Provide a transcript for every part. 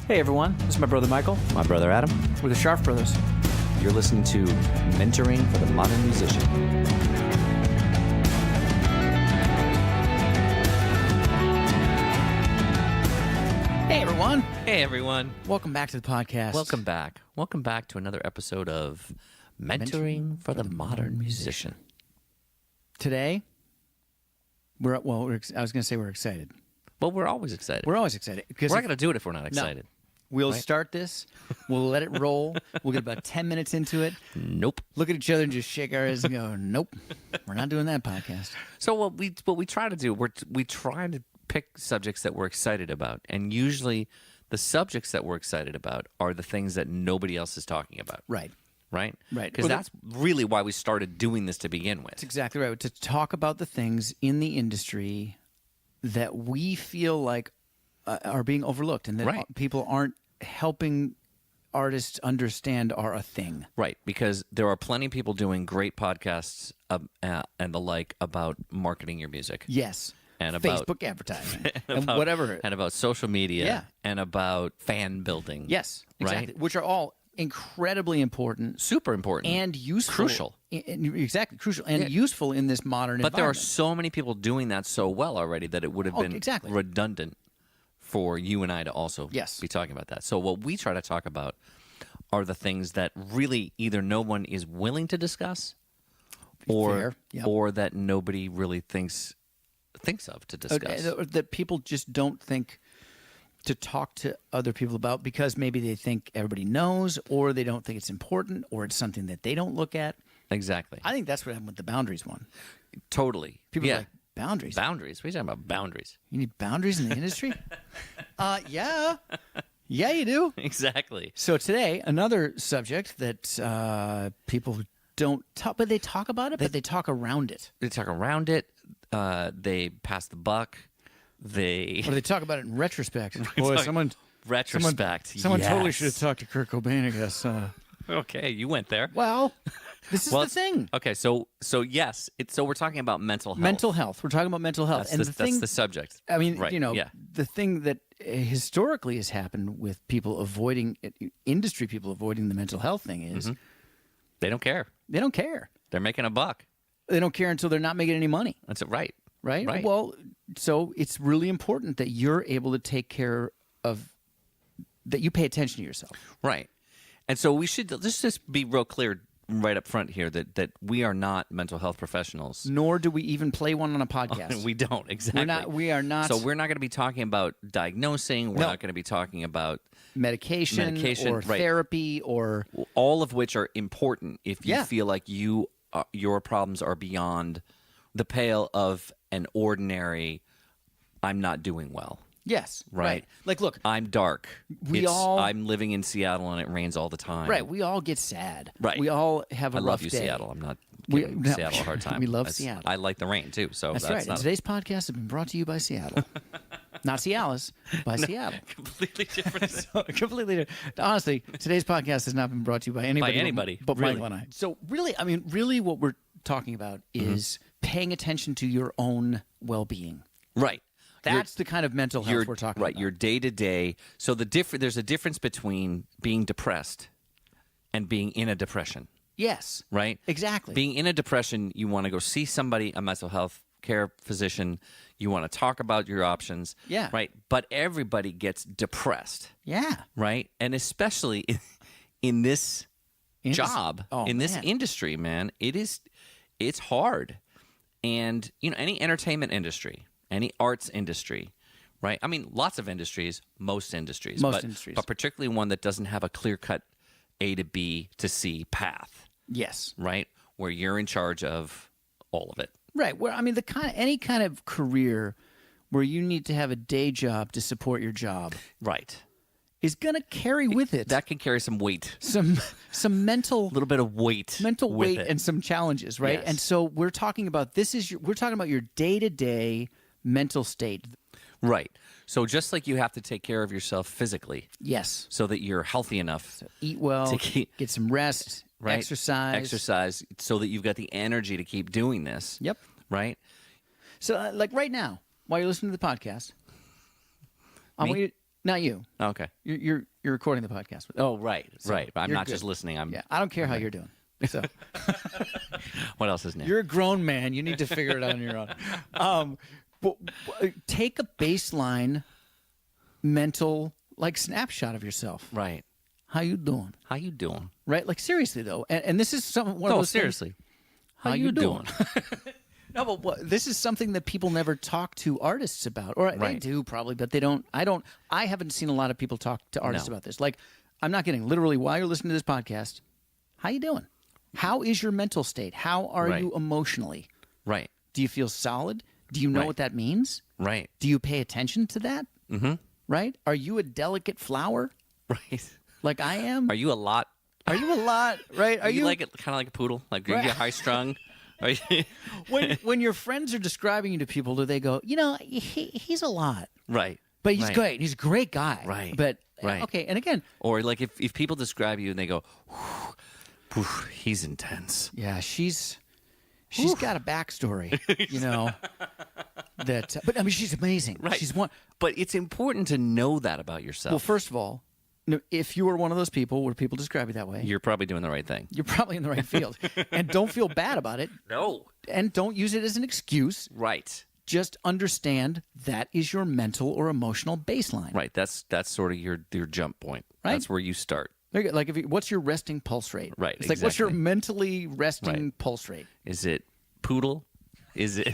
Hey everyone, this is my brother Michael. My brother Adam. We're the Sharp Brothers. You're listening to Mentoring for the Modern Musician. Hey everyone. Hey everyone. Welcome back to the podcast. Welcome back. Welcome back to another episode of Mentoring for the Modern Musician. Today, I was going to say we're excited. Well, we're always excited. We're always excited. We're not going to do it if we're not excited. We'll right? start this. We'll let it roll. We'll get about 10 minutes into it. Nope. Look at each other and just shake our heads and go, nope, we're not doing that podcast. So what we try to do, we try to pick subjects that we're excited about. And usually the subjects that we're excited about are the things that nobody else is talking about. Right. Right? Right. Because that's really why we started doing this to begin with. That's exactly right. To talk about the things in the industry that we feel like are being overlooked and that Right. people aren't helping artists understand are a thing. Right, because there are plenty of people doing great podcasts and the like about marketing your music. Yes. And about Facebook advertising and whatever. And about social media. Yeah. And about fan building. Yes, exactly. Right? Which are all incredibly important Super important. and useful. Crucial. Exactly, crucial and Yeah. useful in this modern But there are environment. so many people doing that so well already that it would have been exactly. redundant for you and I to also Yes. be talking about that. So what we try to talk about are the things that really either no one is willing to discuss or Fair. Yep. or that nobody really thinks of to discuss. That people just don't think to talk to other people about because maybe they think everybody knows or they don't think it's important or it's something that they don't look at. Exactly. I think that's what happened with the boundaries one. Totally. People yeah. are like, boundaries? Boundaries. What are you talking about? Boundaries. You need boundaries in the industry? Yeah. Yeah, you do. Exactly. So today, another subject that people don't talk, but they talk about it, but they talk around it. They talk around it. They pass the buck. Or they talk about it in retrospect. Boy, talk- someone Retrospect. Someone totally Yes. should have talked to Kurt Cobain, I guess. Okay, you went there. Well, this is the thing. Okay, so yes, so we're talking about mental health. Mental health. We're talking about mental health. That's the subject. I mean, Right, yeah. the thing that historically has happened with people avoiding, industry people avoiding the mental health thing is They don't care. they don't care. They're making a buck. They don't care until they're not making any money. That's it. Right. Right? Right. Well, so it's really important that you're able to take care of, that you pay attention to yourself. Right. And so we should just be real clear right up front here that we are not mental health professionals. Nor do we even play one on a podcast. We don't, exactly. We are not. So we're not going to be talking about diagnosing. We're No. not going to be talking about medication or right. therapy or all of which are important if you Yeah. feel like your problems are beyond the pale of an ordinary I'm not doing well. yes, Right. Like, look, I'm dark. all- I'm living in Seattle and it rains all the time. right? We all get sad. Right. We all have a I rough love you, day. Seattle. I'm not We- giving no, Seattle a hard time. we love Seattle. I like the rain too. So That's that's right. And not today's podcast has been brought to you by Seattle, not Cialis, by Seattle. completely different. Completely different. Honestly, today's podcast has not been brought to you by anybody, but really. Michael and I. So really, what we're talking about is paying attention to your own well-being. Right. That's the kind of mental health we're talking right, about. your day to day. So there's a difference between being depressed and being in a depression, Yes. right? Exactly. Being in a depression, you want to go see somebody, a mental health care physician. You want to talk about your options. Yeah. Right. But everybody gets depressed, Yeah. right? And especially in this job, Oh, in this man. industry, man, it's hard. And any entertainment industry, any arts industry, right? I mean, lots of industries, most industries, but particularly one that doesn't have a clear-cut A to B to C path, Yes. right? Where you're in charge of all of it. Right. Where any kind of career where you need to have a day job to support your job Right. is going to carry with it That can carry some weight, some mental a little bit of weight, mental with weight it. and some challenges, right? Yes. And so we're talking about we're talking about your day-to-day mental state. Right. So just like you have to take care of yourself physically Yes. so that you're healthy enough Eat well, to keep- get some rest, right? exercise so that you've got the energy to keep doing this. Yep. Right? So like right now, while you're listening to the podcast, I Me? want you Not you. Okay. You're recording the podcast. With Oh, right. Right. I'm you're not good. just listening. I'm. Yeah, I don't care how you're doing. So What else is new? you're a grown man. You need to figure it out on your own. But take a baseline mental snapshot of yourself. Right. How you doing? How you doing? Right? Like seriously though, and this is one of those things- seriously. How you doing? No, but this is something that people never talk to artists about, or they Right. do probably, but they don't. I haven't seen a lot of people talk to artists No. about this. Like, I'm not kidding. Literally, while you're listening to this podcast, how you doing? How is your mental state? How are Right. you emotionally? Right. Do you feel solid? Do you know Right. what that means? Right. Do you pay attention to that? Mm-hmm. Right? Are you a delicate flower Right. like I am? Are you a lot? Are you a lot? Right? Are you you like it kind of like a poodle? Like you Right. get high strung? Are you... when your friends are describing you to people, do they go, he's a lot, Right. but he's Right. great. He's a great guy. Right. But Right. okay. And again, Or like if people describe you and they go, "Whew, he's intense." yeah, she's got a backstory, that. But I mean, she's amazing. Right. She's one. But it's important to know that about yourself. Well, first of all, if you are one of those people where people describe you that way, You're probably doing the right thing. you're probably in the right field, and don't feel bad about it, No. and don't use it as an excuse. Right. Just understand that is your mental or emotional baseline. Right. That's sort of your jump point. Right. That's where you start. Like, what's your resting pulse rate? Right, It's like, what's your exactly. mentally resting Right. pulse rate? Is it poodle? Is it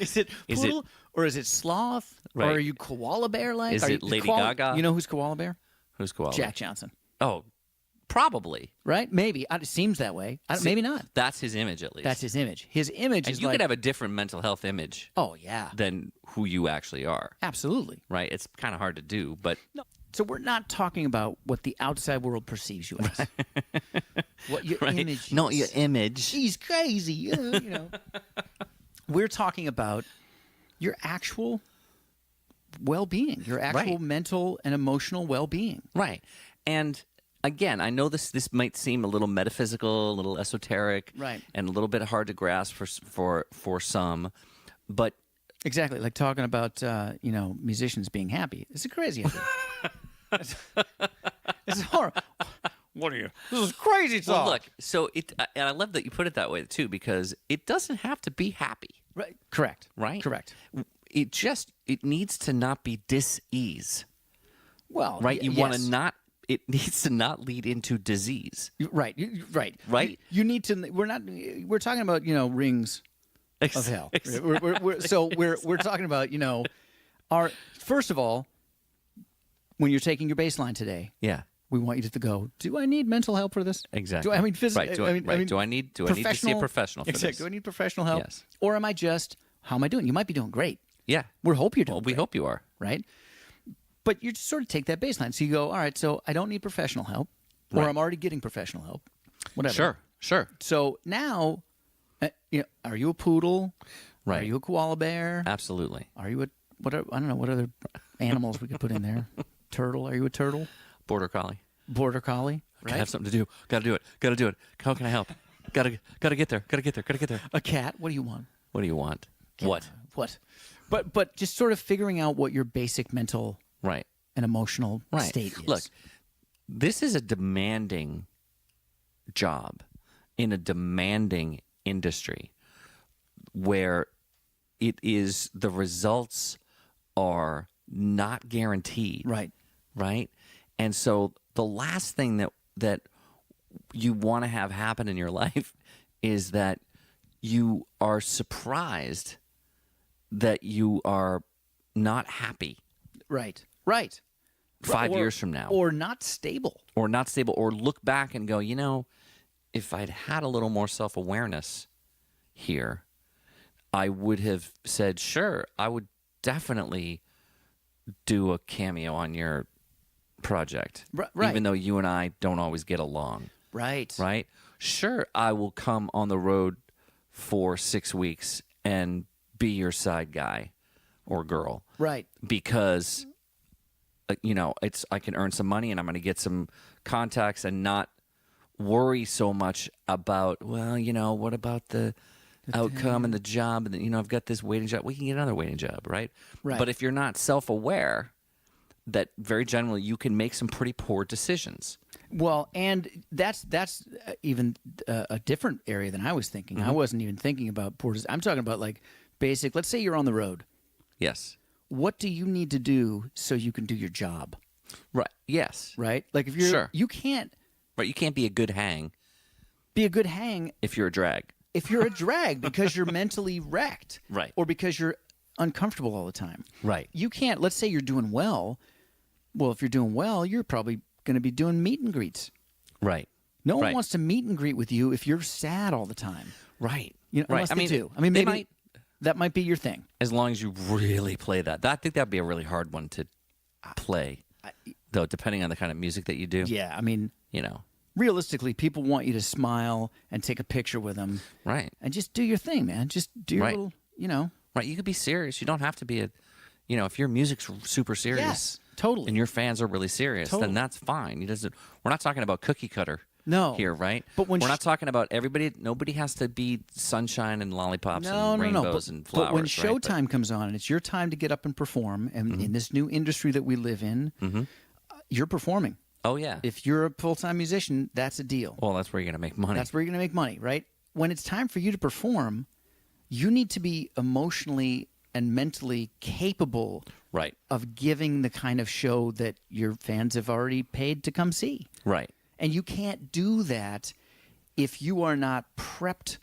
Is it Is it- poodle or is it sloth? Or Right. are you koala bear like? Is it Lady Gaga? You know who's koala bear? who's koala? Jack Johnson. Oh, probably. Right? Maybe. It seems that way. Maybe not. That's his image at least. That's his image. His image And is you like, could have a different mental health image oh, yeah. than who you actually are. Absolutely. Right? It's kind of hard to do, but No. So we're not talking about what the outside world perceives you as. What your right? image is. No, your image. He's crazy. You know. We're talking about your actual well-being, your actual Right. mental and emotional well-being. Right. And again, I know this might seem a little metaphysical, a little esoteric, Right. and a little bit hard to grasp for some, but Exactly, like talking about musicians being happy. It's a crazy idea. it's horrible. What are you? This is crazy talk. well, look. So and I love that you put it that way too, because it doesn't have to be happy, Right. Correct. right? Correct. It needs to not be dis-ease, Well, right? You want to yes. not. It needs to not lead into disease. Right. Right. Right? You need to. We're talking about rings of hell. We're talking about our first of all, when you're taking your baseline today, Yeah. we want you to go. Do I need mental help for this? Exactly. Do I mean physical? Right. Do I need to see a professional for exactly. this? Do I need professional help? Yes. Or am I just? How am I doing? You might be doing great. Yeah. We hope you're doing. Well, we great, hope you are. right? But you just sort of take that baseline. So you go, all right. So I don't need professional help, or Right. I'm already getting professional help. Whatever. Sure. Sure. So now, are you a poodle? Are Right. you a koala bear? Absolutely. Are you I don't know what other animals we could put in there. Turtle? Are you a turtle? Border collie. Border collie? I have something to do. Got to do it. Got to do it. How can I help? Got to get there. Got to get there. Got to get there. A cat? What do you want? What do you want? What? What? But just sort of figuring out what your basic mental Right. and emotional Right. state is. Look, this is a demanding job in a demanding industry where the results are not guaranteed. Right. Right? And so the last thing that you want to have happen in your life is that you are surprised that you are not happy Right. Right. 5 Or- years from now, Or not stable. or not stable, or look back and go, if I'd had a little more self-awareness here, I would have said, sure, I would definitely do a cameo on your project, Right. even though you and I don't always get along, Right. right? Sure, I will come on the road for 6 weeks and be your side guy or girl, Right. because I can earn some money and I'm going to get some contacts and not worry so much about, what about the outcome and the job, and I've got this waiting job. We can get another waiting job, right? Right. But if you're not self-aware, very generally you can make some pretty poor decisions. Well, and that's even a different area than I was thinking. I wasn't even thinking about poor. I'm talking about like basic. Let's say you're on the road. Yes. What do you need to do so you can do your job? Right. Yes. Right. Like if you're, you can't. Right. You can't be a good hang. Be a good hang if you're a drag. If you're a drag because you're mentally wrecked. Right. Or because you're uncomfortable all the time. Right. You can't. Let's say you're doing well. Well, if you're doing well, you're probably going to be doing meet and greets. Right. No one wants to meet and greet with you if you're sad all the time. Right. You know, right. Unless they do. I mean, maybe that might be your thing. As long as you really play that. I think that'd be a really hard one to play, though, depending on the kind of music that you do. Yeah, I mean, you know, realistically, people want you to smile and take a picture with them. Right. And just do your thing, man. Just do your little, you know. Right. You could be serious. You don't have to be if your music's super serious. Yes, totally. And your fans are really serious, then that's fine. We're not talking about cookie cutter. No. Here, right? But we're not talking about everybody. Nobody has to be sunshine and lollipops and rainbows and flowers. But when showtime comes on and it's your time to get up and perform, and in this new industry that we live in, you're performing. Oh, yeah. If you're a full-time musician, that's a deal. Well, that's where you're going to make money. That's where you're going to make money, right? When it's time for you to perform, you need to be emotionally and mentally capable of giving the kind of show that your fans have already paid to come see. Right. And you can't do that if you are not prepped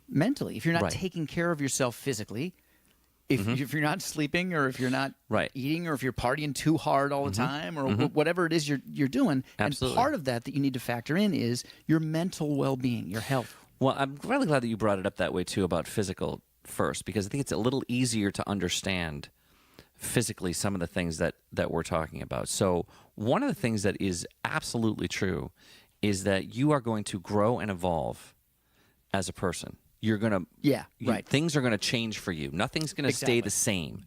mentally, if you're not taking care of yourself physically, if you're not sleeping or if you're not eating or if you're partying too hard all the time or whatever it is you're doing. Absolutely. And part of that you need to factor in is your mental well-being, your health. Well, I'm really glad that you brought it up that way, too, about physical first, because I think it's a little easier to understand physically some of the things that we're talking about. So one of the things that is absolutely true is that you are going to grow and evolve as a person. You're going to things are going to change for you. Nothing's going to stay the same.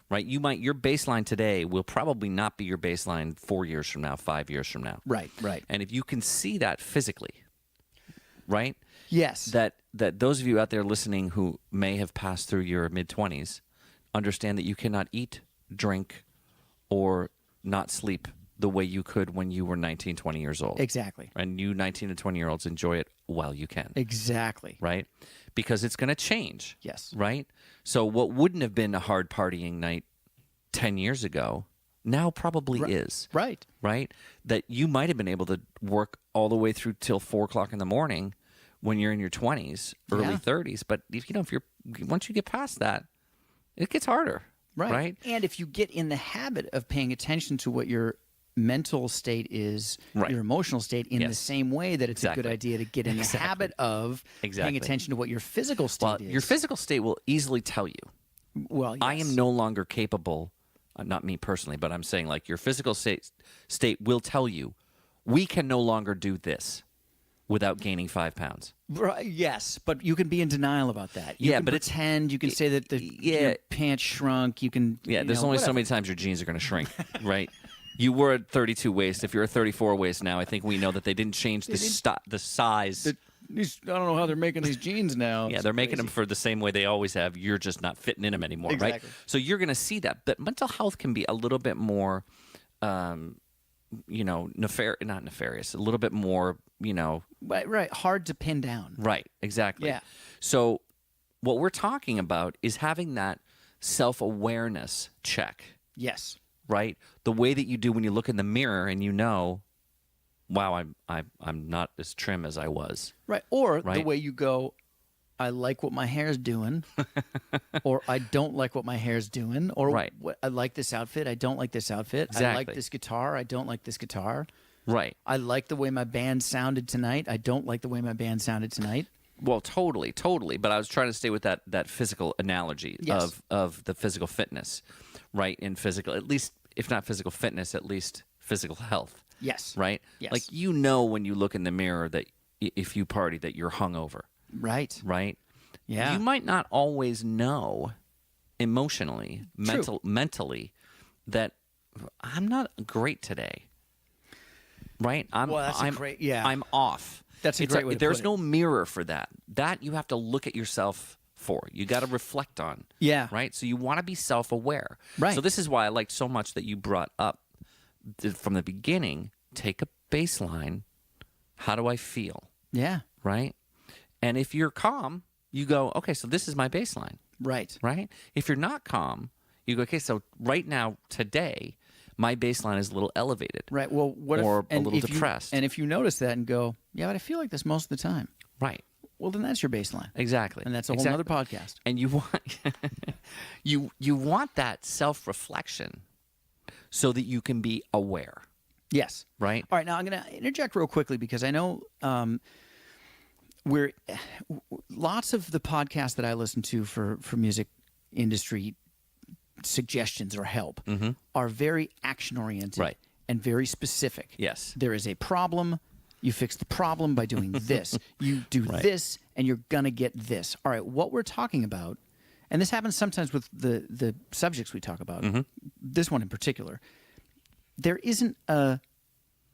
Right? Your baseline today will probably not be your baseline 4 years from now, 5 years from now. Right. And if you can see that physically, right? Yes. That those of you out there listening who may have passed through your mid-20s understand that you cannot eat, drink, or not sleep the way you could when you were 19, 20 years old. Exactly. And you 19 and 20-year-olds enjoy it while you can. Exactly. Right? Because it's going to change. Yes. Right? So what wouldn't have been a hard partying night 10 years ago now probably is. Right. Right? That you might have been able to work all the way through till 4 o'clock in the morning when you're in your 20s, early 30s. But if you're once you get past that, it gets harder. Right. And if you get in the habit of paying attention to what your mental state is, your emotional state, in the same way that it's a good idea to get in the habit of paying attention to what your physical state is. Your physical state will easily tell you. Well, yes. I am no longer capable, not me personally, but I'm saying like your physical state will tell you, we can no longer do this without gaining 5 pounds. Right, yes, but you can be in denial about that. You can pretend. You can say that your pants shrunk. You can. Yeah, there's only so many times your jeans are going to shrink, right? You were a 32 waist. If you're a 34 waist now, I think we know that they didn't change the size. I don't know how they're making these jeans now. Yeah, they're making them for the same way they always have. You're just not fitting in them anymore, right? So you're going to see that. But mental health can be a little bit more, not nefarious, a little bit more, Right, hard to pin down. Right, exactly. Yeah. So what we're talking about is having that self-awareness check. Yes. Right? The way that you do when you look in the mirror and you know, wow, I'm not as trim as I was. Right. Or the way you go, I like what my hair's doing, or I don't like what my hair's doing, or I like this outfit, I don't like this outfit. Exactly. I like this guitar, I don't like this guitar. Right. I like the way my band sounded tonight. I don't like the way my band sounded tonight. Well, totally. But I was trying to stay with that physical analogy of the physical fitness, right? In physical, at least, if not physical fitness, at least physical health. Yes. Right? Yes. Like, when you look in the mirror that if you party that you're hungover. Right. Right? Yeah. You might not always know emotionally, mentally, that I'm not great today. Right? I'm off. That's a great way to There's put it. no mirror for that. That you have to look at yourself for. You got to reflect on. Yeah. Right? So you want to be self-aware. Right. So this is why I liked so much that you brought up from the beginning, take a baseline. How do I feel? Yeah. Right? And if you're calm, you go, okay, so this is my baseline. Right. Right? If you're not calm, you go, okay, so right now, today, my baseline is a little elevated. Right. Well, what or if, a little depressed. And if you notice that and go, yeah, but I feel like this most of the time. Right. Well, then that's your baseline. Exactly. And that's a whole other podcast. And you want you want that self-reflection so that you can be aware. Yes. Right? All right. Now I'm going to interject real quickly because I know we're lots of the podcasts that I listen to for music industry suggestions or help are very action oriented, right, and very specific. Yes. There is a problem. You fix the problem by doing this. You do this, and you're gonna get this. All right. What we're talking about, and this happens sometimes with the subjects we talk about. This one in particular, there isn't a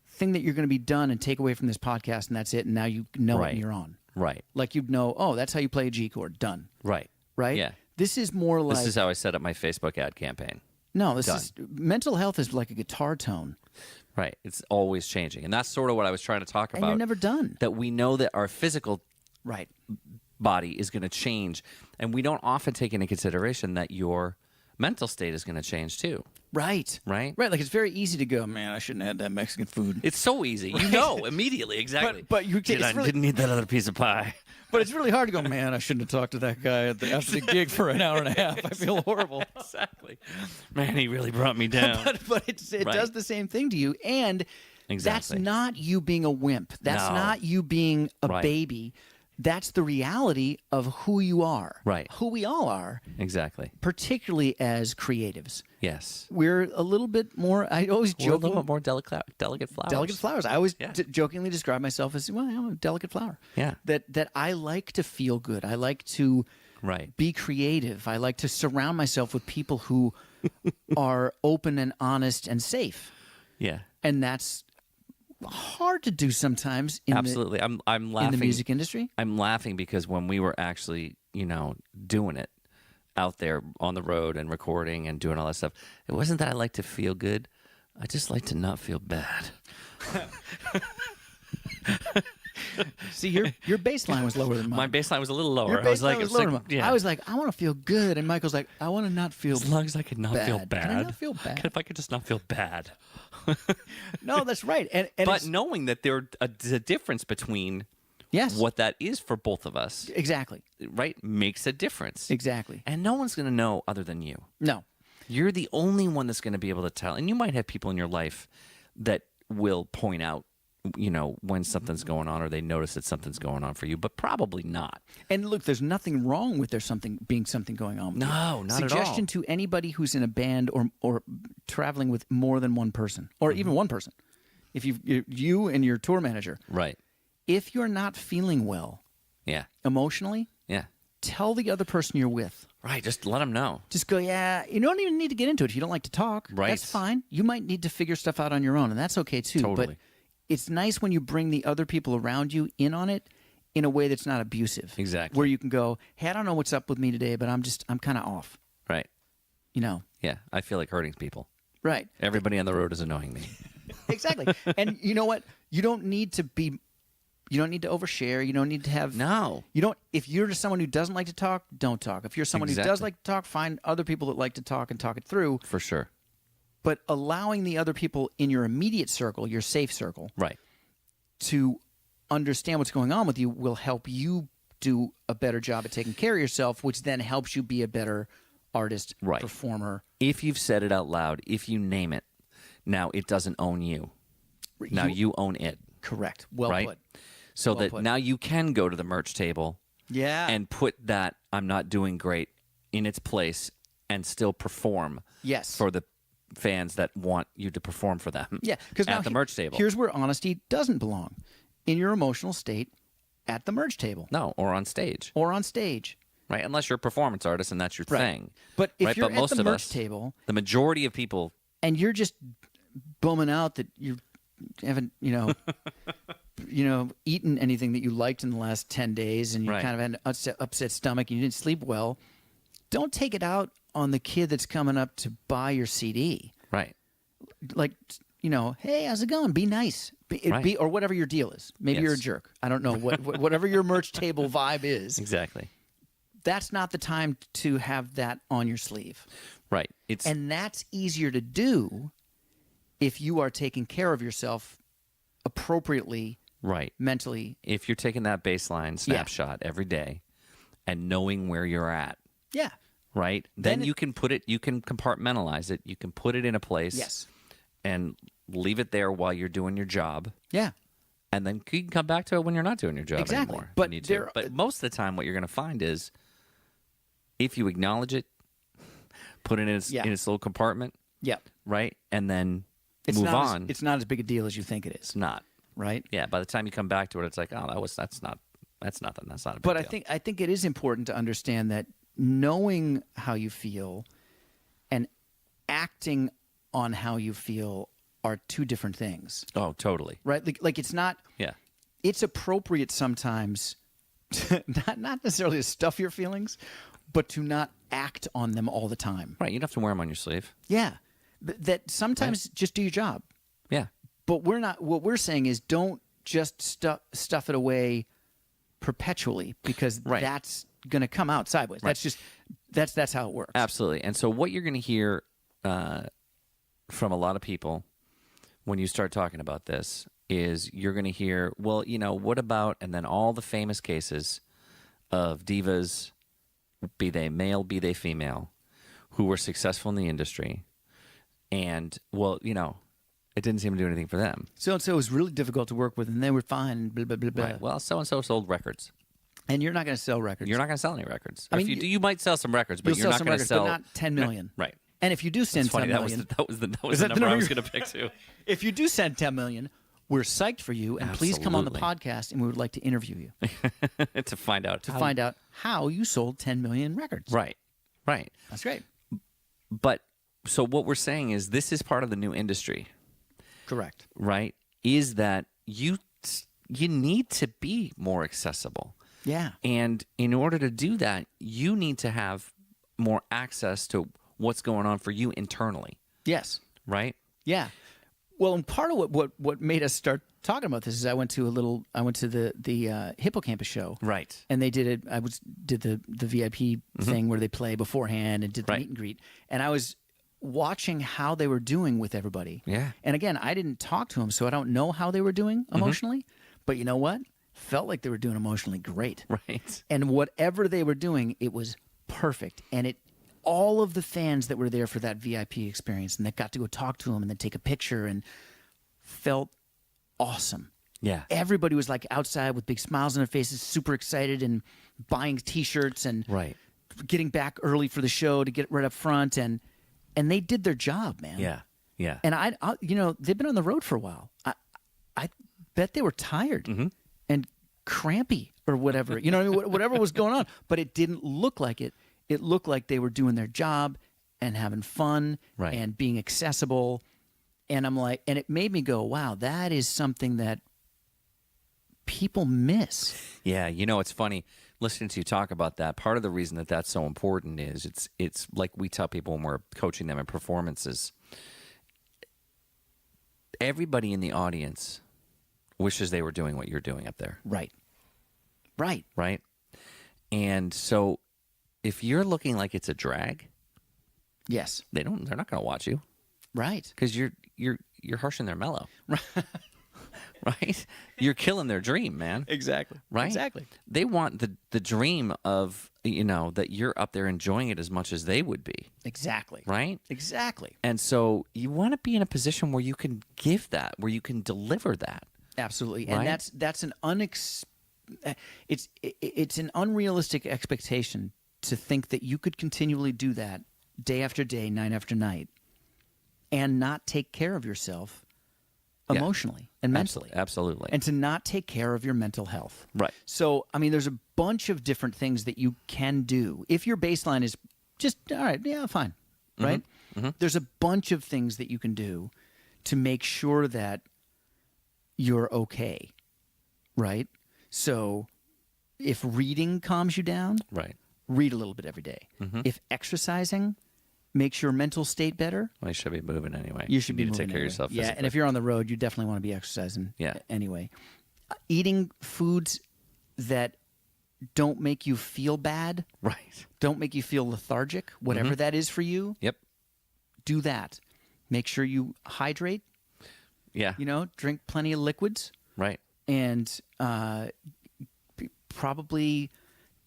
thing that you're going to be done and take away from this podcast, and that's it. And now you know it, and you're on. Right. Like you'd know. Oh, that's how you play a G chord. Done. Right. Right. Yeah. This is more like. This is how I set up my Facebook ad campaign. No, this is mental health is like a guitar tone. Right. It's always changing. And that's sort of what I was trying to talk about. And you're never done. That we know that our physical right body is going to change. And we don't often take into consideration that your mental state is going to change too. Right. Right? Right. Like it's very easy to go, man, I shouldn't have had that Mexican food. It's so easy. You know immediately. Exactly. But you didn't need that other piece of pie. But it's really hard to go, man, I shouldn't have talked to that guy after the gig for an hour and a half. I feel horrible. Exactly. Man, he really brought me down. but it does the same thing to you. And that's not you being a wimp. That's not you being a baby. That's the reality of who you are. Right. Who we all are. Exactly. Particularly as creatives. Yes. We're a little bit more, I always joke. We're a little bit more delicate flowers. Delicate flowers. I always jokingly describe myself as, well, I'm a delicate flower. Yeah. That I like to feel good. I like to be creative. I like to surround myself with people who are open and honest and safe. Yeah. And that's hard to do sometimes in Absolutely. I'm laughing. In the music industry. I'm laughing because when we were actually, doing it out there on the road and recording and doing all that stuff, it wasn't that I like to feel good. I just like to not feel bad. See, your baseline was lower than mine. My baseline was a little lower. Your baseline was lower than mine. Yeah. I was like, I want to feel good, and Michael's like, I want to not feel bad. As long as I could not feel bad. Can I not feel bad? If I could just not feel bad. No, that's right. And but knowing that there's a difference between what that is for both of us. Exactly. Right? Makes a difference. Exactly. And no one's going to know other than you. No. You're the only one that's going to be able to tell. And you might have people in your life that will point out, when something's going on or they notice that something's going on for you, but probably not. And look, there's nothing wrong with there's something going on. With no, not at all. Suggestion to anybody who's in a band or traveling with more than one person or even one person. If you and your tour manager. Right. If you're not feeling well. Yeah. Emotionally. Yeah. Tell the other person you're with. Right. Just let them know. Just go, yeah. You don't even need to get into it if you don't like to talk. Right. That's fine. You might need to figure stuff out on your own, and that's okay too. Totally. But it's nice when you bring the other people around you in on it in a way that's not abusive. Exactly. Where you can go, hey, I don't know what's up with me today, but I'm kind of off. Right. Yeah, I feel like hurting people. Right. Everybody on the road is annoying me. Exactly. And you know what? You don't need to overshare. You don't need to have. No. You don't. If you're just someone who doesn't like to talk, don't talk. If you're someone who does like to talk, find other people that like to talk and talk it through. For sure. But allowing the other people in your immediate circle, your safe circle, right, to understand what's going on with you will help you do a better job at taking care of yourself, which then helps you be a better artist, performer. If you've said it out loud, if you name it, now it doesn't own you. Now you own it. Correct. Well put. So now you can go to the merch table and put that I'm not doing great in its place and still perform for the fans that want you to perform for them because at the merch table. Here's where honesty doesn't belong. In your emotional state at the merch table. No, or on stage. Right, unless you're a performance artist and that's your thing. But if you're at the merch table... The majority of people... And you're just bumming out that you haven't, eaten anything that you liked in the last 10 days and you kind of had an upset stomach and you didn't sleep well, don't take it out on the kid that's coming up to buy your CD. Right. Like, hey, how's it going? Be nice. Or whatever your deal is. Maybe you're a jerk. I don't know. Whatever your merch table vibe is. Exactly. That's not the time to have that on your sleeve. Right. And that's easier to do if you are taking care of yourself appropriately, mentally. If you're taking that baseline snapshot every day and knowing where you're at. Yeah. Right? Then you can compartmentalize it. You can put it in a place. Yes. And leave it there while you're doing your job. Yeah. And then you can come back to it when you're not doing your job anymore. But most of the time what you're going to find is if you acknowledge it, put it in its little compartment. Yeah. Right? And then move on. It's not as big a deal as you think it is. It's not. Right? Yeah. By the time you come back to it, it's like, that's nothing. That's not a big deal. But I think it is important to understand that knowing how you feel and acting on how you feel are two different things. Oh, totally. Right? Like it's not. Yeah. It's appropriate sometimes to not necessarily to stuff your feelings, but to not act on them all the time. Right. You don't have to wear them on your sleeve. Yeah. That sometimes just do your job. Yeah. But what we're saying is don't just stuff it away perpetually because that's going to come out sideways. Right. That's how it works. Absolutely. And so what you're going to hear from a lot of people when you start talking about this is you're going to hear, well, what about, and then all the famous cases of divas, be they male, be they female, who were successful in the industry. And, well, it didn't seem to do anything for them. So-and-so was really difficult to work with, and they were fine, blah, blah, blah, blah. Right. Well, so-and-so sold records. And you're not going to sell records. You're not going to sell any records. I mean, if you do, you might sell some records, but you're not going to sell. But not 10 million. Right. And if you do send 10 million. That was the number I was going to pick, too. If you do send 10 million, we're psyched for you, and please come on the podcast, and we would like to interview you. To find out how you sold 10 million records. Right. Right. That's great. But so what we're saying is this is part of the new industry. Correct. Right? Is that you need to be more accessible. Yeah. And in order to do that, you need to have more access to what's going on for you internally. Yes. Right? Yeah. Well, and part of what made us start talking about this is I went to the Hippocampus show. Right. And they did the VIP thing where they play beforehand and did the meet and greet. And I was watching how they were doing with everybody. Yeah. And again, I didn't talk to them, so I don't know how they were doing emotionally. But you know what? Felt like they were doing emotionally great. Right. And whatever they were doing, it was perfect. And all of the fans that were there for that VIP experience and that got to go talk to them and then take a picture and felt awesome. Yeah. Everybody was like outside with big smiles on their faces, super excited and buying T-shirts and getting back early for the show to get right up front. And they did their job, man. Yeah. Yeah. And I they've been on the road for a while. I bet they were tired and crampy or whatever. You know what I mean? Whatever was going on. But it didn't look like it. It looked like they were doing their job and having fun and being accessible. And I'm like, and it made me go, wow, that is something that people miss. Yeah. It's funny listening to you talk about that. Part of the reason that that's so important is it's like we tell people when we're coaching them in performances. Everybody in the audience wishes they were doing what you're doing up there. Right. And so if you're looking like it's a drag, yes, they're not going to watch you. Right. Because you're harshing their mellow. Right? You're killing their dream, man. Exactly. Right? Exactly. They want the dream of, that you're up there enjoying it as much as they would be. Exactly. Right? Exactly. And so you want to be in a position where you can give that, where you can deliver that. Absolutely. Right? And that's an it's an unrealistic expectation to think that you could continually do that day after day, night after night, and not take care of yourself emotionally and mentally. Absolutely. And to not take care of your mental health. Right. So, I mean, there's a bunch of different things that you can do. If your baseline is just, all right, yeah, fine, right? There's a bunch of things that you can do to make sure that you're okay. right? So if reading calms you down, right, read a little bit every day. If exercising makes your mental state better, well, you should be moving anyway. You should be need moving to take care anyway. of yourself. Yeah, physically. and if you're on the road, you definitely want to be exercising. Yeah. Anyway, eating foods that don't make you feel bad, right, don't make you feel lethargic, whatever that is for you. Yep. Do that. Make sure you hydrate. Yeah. Drink plenty of liquids. Right. And probably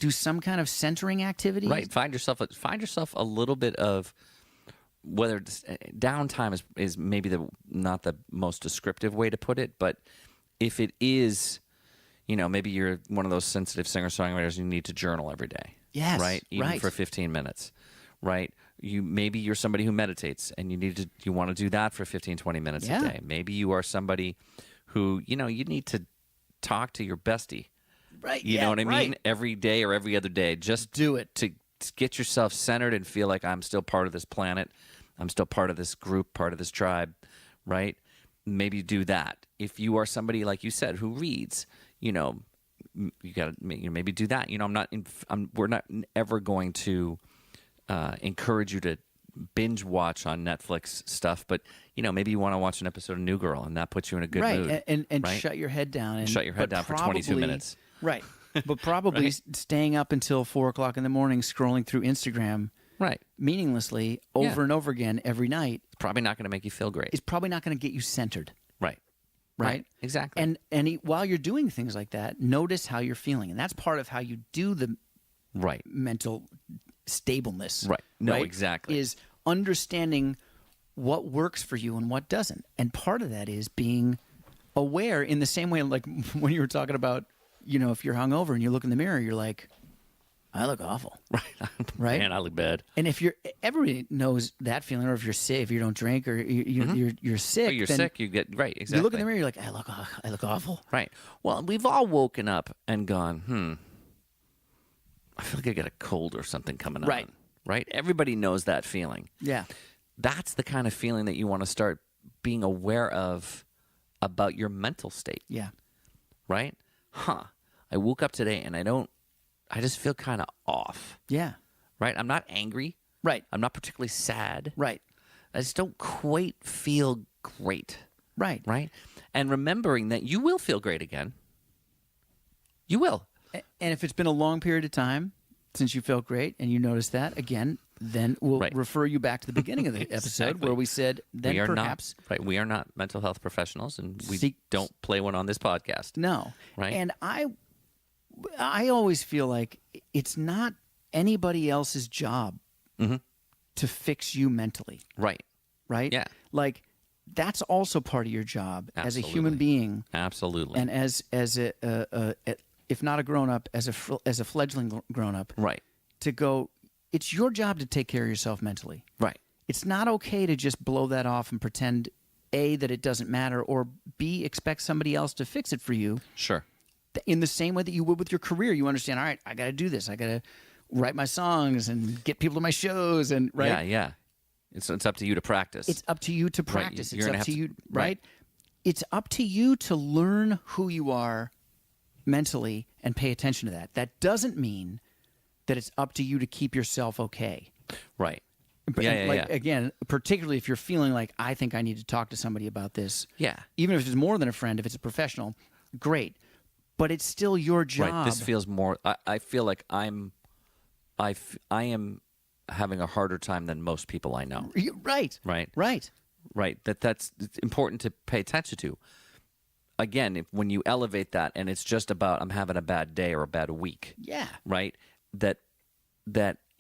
do some kind of centering activity. Right. Find yourself a little bit of, whether it's, downtime is maybe not the most descriptive way to put it, but if it is, maybe you're one of those sensitive singer-songwriters, you need to journal every day. Yes. Right. Even for 15 minutes. Right. Maybe you're somebody who meditates and you want to do that for 15, 20 minutes a day. Maybe you are somebody who, you need to talk to your bestie. Right. You know what I mean? Every day or every other day. Just do it. To get yourself centered and feel like I'm still part of this planet. I'm still part of this group, part of this tribe, right? Maybe do that. If you are somebody, like you said, who reads, you got to maybe do that. We're not ever going to encourage you to binge watch on Netflix stuff, but maybe you want to watch an episode of New Girl, and that puts you in a good mood, and right? shut your head down and shut your head down for 22 minutes, right? But probably staying up until 4:00 in the morning scrolling through Instagram, right, meaninglessly over and over again every night. It's probably not going to make you feel great. It's probably not going to get you centered. Right. Exactly. And while you're doing things like that, notice how you're feeling, and that's part of how you do the mental stableness. Right. No, exactly. Is understanding what works for you and what doesn't, and part of that is being aware. In the same way, like when you were talking about, if you're hungover and you look in the mirror, you're like, I look awful. Right. Man, I look bad. And if everybody knows that feeling, or if you're sick, if you don't drink, or you're sick, you're sick, you get exactly. You look in the mirror, you're like, I look awful. Right. Well, we've all woken up and gone, I feel like I got a cold or something coming on. Right. Everybody knows that feeling. Yeah. That's the kind of feeling that you want to start being aware of about your mental state. Yeah. Right. I woke up today and I just feel kind of off. Yeah. Right? I'm not angry. Right. I'm not particularly sad. Right. I just don't quite feel great. Right. Right? And remembering that you will feel great again. You will. And if it's been a long period of time since you felt great and you notice that, again, then we'll refer you back to the beginning of the episode where we said then perhaps. We are not mental health professionals, and we don't play one on this podcast. No. Right? And I always feel like it's not anybody else's job to fix you mentally. Right. Yeah. Like, that's also part of your job as a human being. Absolutely. And as a if not a grown-up, as a fledgling grown-up. Right. To go, it's your job to take care of yourself mentally. Right. It's not okay to just blow that off and pretend, A, that it doesn't matter, or B, expect somebody else to fix it for you. Sure. In the same way that you would with your career. You understand, all right, I got to do this. I got to write my songs and get people to my shows. And right? Yeah. It's up to you to practice. It's up to you to practice. It's up to you, right? It's up to you to learn who you are mentally and pay attention to that. That doesn't mean that it's up to you to keep yourself okay. Right. Yeah. Again, particularly if you're feeling like, I think I need to talk to somebody about this. Yeah. Even if it's more than a friend, if it's a professional, great. But it's still your job. Right. This feels more. I feel like I am having a harder time than most people I know. Right. That's important to pay attention to. Again, when you elevate that, and it's just about I'm having a bad day or a bad week. Yeah. Right. That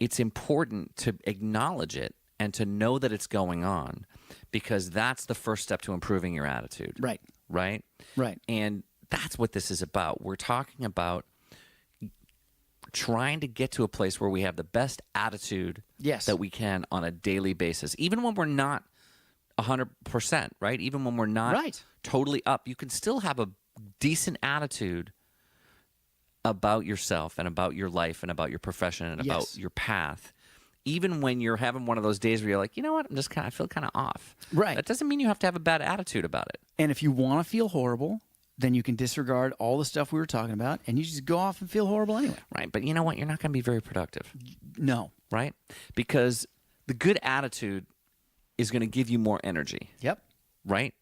it's important to acknowledge it and to know that it's going on, because that's the first step to improving your attitude. Right. And that's what this is about. We're talking about trying to get to a place where we have the best attitude that we can on a daily basis. Even when we're not 100%, right? Even when we're not totally up, you can still have a decent attitude about yourself and about your life and about your profession and about your path. Even when you're having one of those days where you're like, you know what, I feel kind of off. Right. That doesn't mean you have to have a bad attitude about it. And if you want to feel horrible, then you can disregard all the stuff we were talking about, and you just go off and feel horrible anyway. Right. But you know what? You're not going to be very productive. No. Right? Because the good attitude is going to give you more energy. Yep. Right?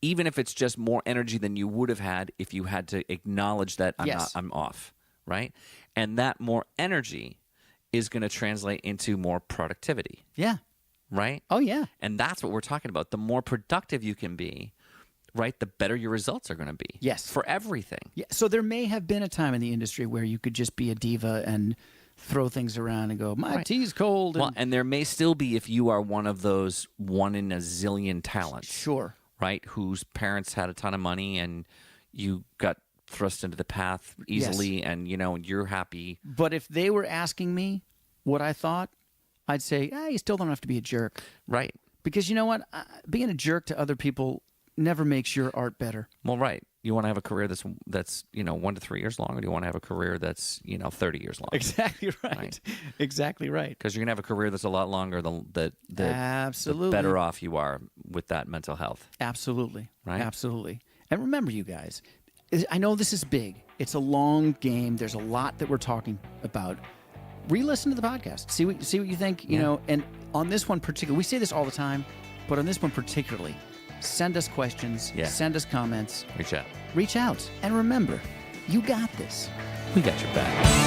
Even if it's just more energy than you would have had if you had to acknowledge that I'm off. Right? And that more energy is going to translate into more productivity. Yeah. Right? Oh, yeah. And that's what we're talking about. The more productive you can be, right, the better your results are going to be. Yes. For everything. Yeah. So there may have been a time in the industry where you could just be a diva and throw things around and go, my tea's cold. Well, and there may still be if you are one of those 1 in a zillion talents. Sure. Right? Whose parents had a ton of money and you got thrust into the path easily and, you're happy. But if they were asking me what I thought, I'd say, you still don't have to be a jerk. Right. Because you know what? Being a jerk to other people never makes your art better. Well, right. You want to have a career that's 1 to 3 years long, or do you want to have a career that's 30 years long? Exactly right. Exactly right. Because you're gonna have a career that's a lot longer. Absolutely. The better off you are with that mental health. Absolutely. Right. Absolutely. And remember, you guys, I know this is big. It's a long game. There's a lot that we're talking about. Re-listen to the podcast. See what you think. You know, and on this one particularly, we say this all the time, but on this one particularly. Send us questions. Yeah. Send us comments. Reach out. Reach out. And remember, you got this. We got your back.